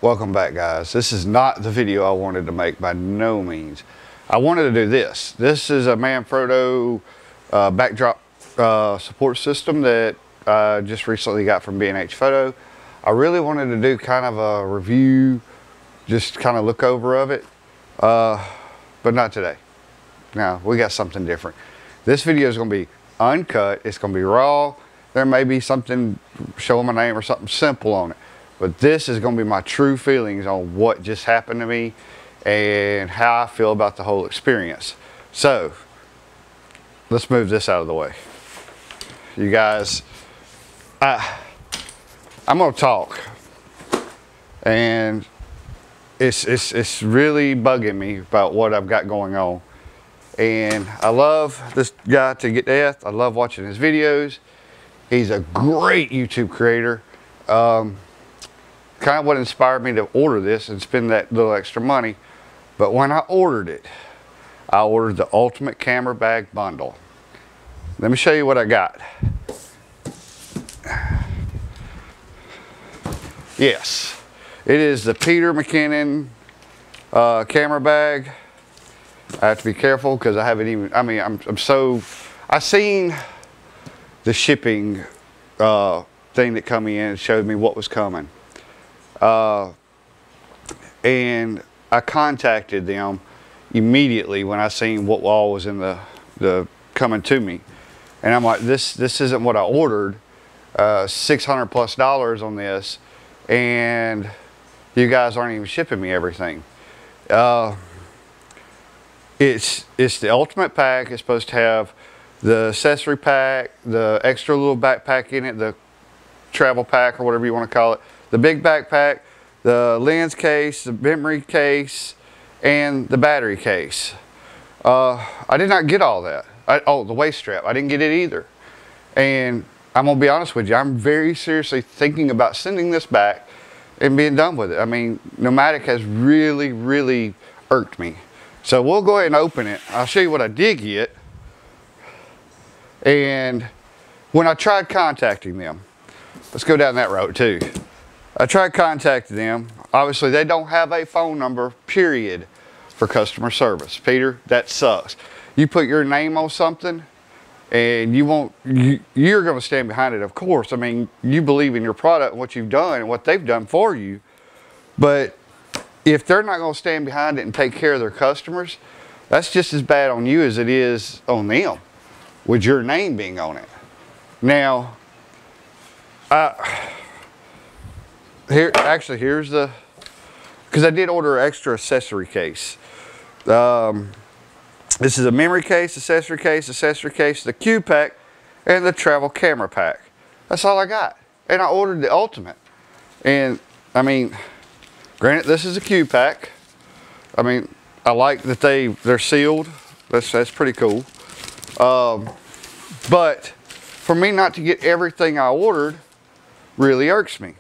Welcome back, guys. This is not the video I wanted to make by no means. I wanted to do this. This is a Manfrotto backdrop support system that I just recently got from B&H Photo. I really wanted to do kind of a review, just kind of look over of it, but not today. Now, we got something different. This video is going to be uncut. It's going to be raw. There may be something showing my name or something simple on it. But this is going to be my true feelings on what just happened to me and how I feel about the whole experience. So, let's move this out of the way. You guys, I'm going to talk. And it's really bugging me about what I've got going on. And I love this guy to get death. I love watching his videos. He's a great YouTube creator. Kind of what inspired me to order this and spend that little extra money. But when I ordered it, I ordered the Ultimate Camera Bag Bundle. Let me show you what I got. Yes, it is the Peter McKinnon camera bag. I have to be careful because I haven't even, I seen the shipping thing that come in and showed me what was coming. And I contacted them immediately when I seen what all was in the coming to me. And I'm like, this isn't what I ordered. $600+ on this, and you guys aren't even shipping me everything. It's the ultimate pack. It's supposed to have the accessory pack, the extra little backpack in it, the travel pack or whatever you want to call it, the big backpack, the lens case, the memory case, and the battery case. I did not get all that. Oh, the waist strap, I didn't get it either. And I'm gonna be honest with you, I'm very seriously thinking about sending this back and being done with it. I mean, Nomatic has really, really irked me. So we'll go ahead and open it. I'll show you what I did get. And when I tried contacting them, let's go down that road too. I tried contacting them. Obviously, they don't have a phone number, period, for customer service. Peter, that sucks. You put your name on something, and you're going to stand behind it, of course. I mean, you believe in your product and what you've done and what they've done for you. But if they're not going to stand behind it and take care of their customers, that's just as bad on you as it is on them, with your name being on it. Now, here's the, because I did order an extra accessory case. This is a memory case, accessory case, the Q pack, and the travel camera pack. That's all I got. And I ordered the Ultimate. And I mean, granted, this is a Q pack. I mean, I like that they're sealed. That's pretty cool. But for me not to get everything I ordered really irks me.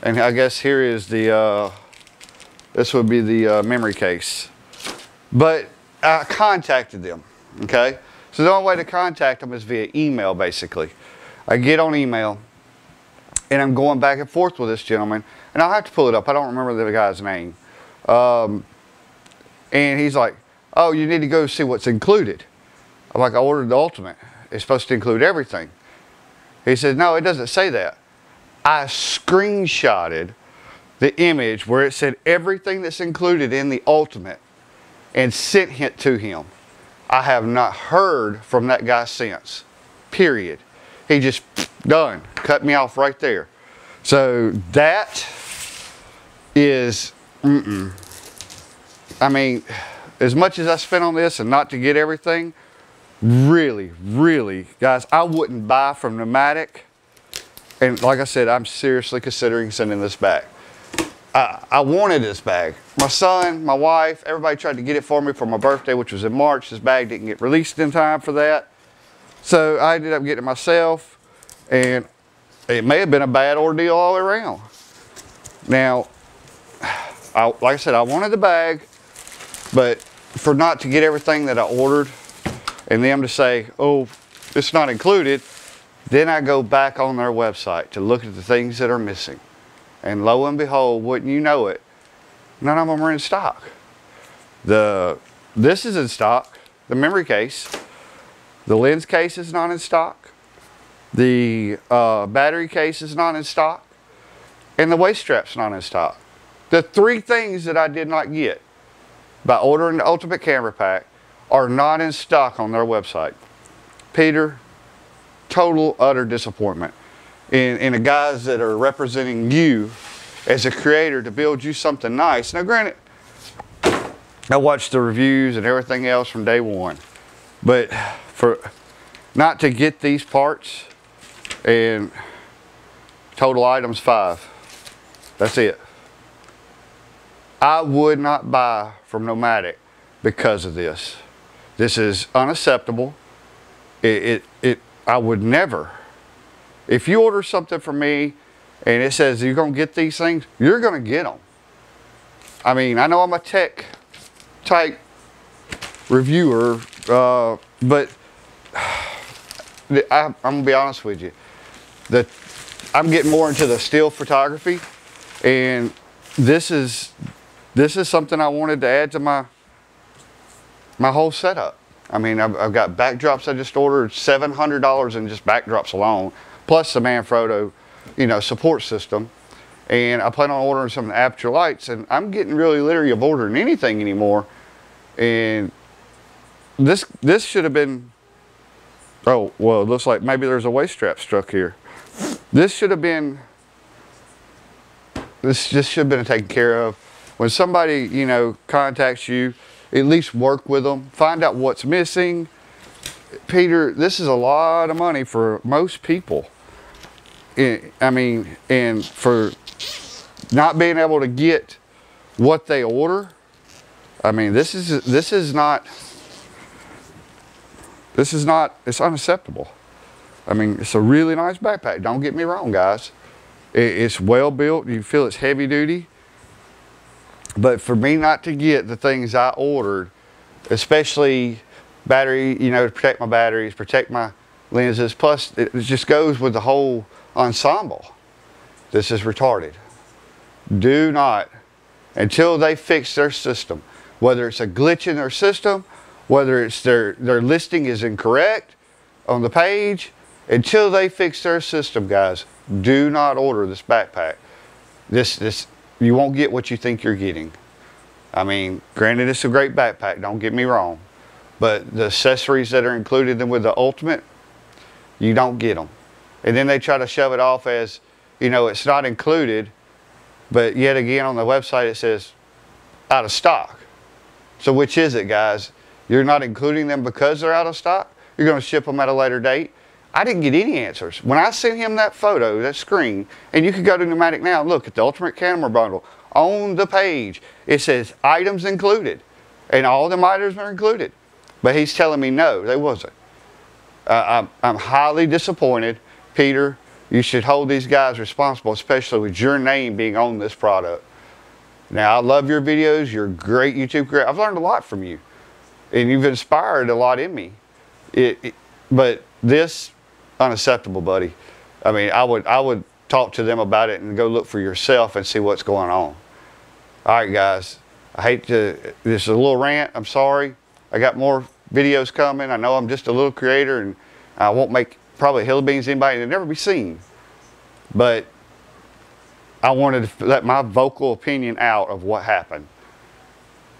And I guess here is the, this would be the memory case. But I contacted them, okay? So the only way to contact them is via email, basically. I get on email, and I'm going back and forth with this gentleman, and I'll have to pull it up. I don't remember the guy's name. And he's like, oh, you need to go see what's included. I'm like, I ordered the Ultimate. It's supposed to include everything. He said, no, it doesn't say that. I screenshotted the image where it said everything that's included in the Ultimate and sent it to him. I have not heard from that guy since, period. He just done, cut me off right there. So that is, I mean, as much as I spent on this and not to get everything, really, really, guys, I wouldn't buy from Nomatic. And like I said, I'm seriously considering sending this back. I wanted this bag. My son, my wife, everybody tried to get it for me for my birthday, which was in March. This bag didn't get released in time for that. So I ended up getting it myself, and it may have been a bad ordeal all around. Now, like I said, I wanted the bag, but for not to get everything that I ordered, and them to say, oh, it's not included, then I go back on their website to look at the things that are missing. And lo and behold, wouldn't you know it, none of them are in stock. This is in stock, the memory case. The lens case is not in stock. The battery case is not in stock. And the waist strap's not in stock. The 3 things that I did not get by ordering the Ultimate Camera Pack are not in stock on their website. Peter, total, utter disappointment in the guys that are representing you as a creator to build you something nice. Now granted, I watched the reviews and everything else from day one, but for not to get these parts, and total items 5, that's it. I would not buy from Nomatic because of this. This is unacceptable. I would never. If you order something from me and it says you're going to get these things, you're going to get them. I mean, I know I'm a tech type reviewer, but I'm going to be honest with you. I'm getting more into the still photography, and this is something I wanted to add to my whole setup. I mean, I've got backdrops I just ordered, $700 in just backdrops alone, plus the Manfrotto, you know, support system. And I plan on ordering some aperture lights, and I'm getting really leery of ordering anything anymore. And this should have been, oh, well, it looks like maybe there's a waist strap stuck here. This should have been, this should have been taken care of. When somebody, you know, contacts you, at least work with them, find out what's missing. Peter, this is a lot of money for most people. I mean, and for not being able to get what they order, I mean, this is not, it's unacceptable. I mean, it's a really nice backpack. Don't get me wrong, guys. It's well built. You feel it's heavy duty. But for me not to get the things I ordered, especially battery, you know, to protect my batteries, protect my lenses, plus it just goes with the whole ensemble. This is retarded. Do not, until they fix their system, whether it's a glitch in their system, whether it's their listing is incorrect on the page, until they fix their system, guys, do not order this backpack. You won't get what you think you're getting. I mean, granted, it's a great backpack, don't get me wrong, but the accessories that are included with the Ultimate, you don't get them. And then they try to shove it off as, you know, it's not included, but yet again on the website it says out of stock. So which is it, guys? You're not including them because they're out of stock? You're going to ship them at a later date? I didn't get any answers. When I sent him that photo, that screen, and you can go to Nomatic now and look at the Ultimate Camera Bundle. On the page, it says items included. And all them items are included. But he's telling me no, they wasn't. I'm highly disappointed. Peter, you should hold these guys responsible, especially with your name being on this product. Now, I love your videos. You're a great YouTube creator. I've learned a lot from you. And you've inspired a lot in me. But this, unacceptable, buddy. I mean, I would talk to them about it and go look for yourself and see what's going on. All right, guys. I hate to, this is a little rant. I'm sorry. I got more videos coming. I know I'm just a little creator and I won't make probably hill beans anybody that'll never be seen. But I wanted to let my vocal opinion out of what happened.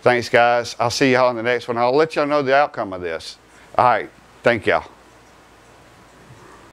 Thanks, guys. I'll see y'all in the next one. I'll let y'all know the outcome of this. All right. Thank y'all.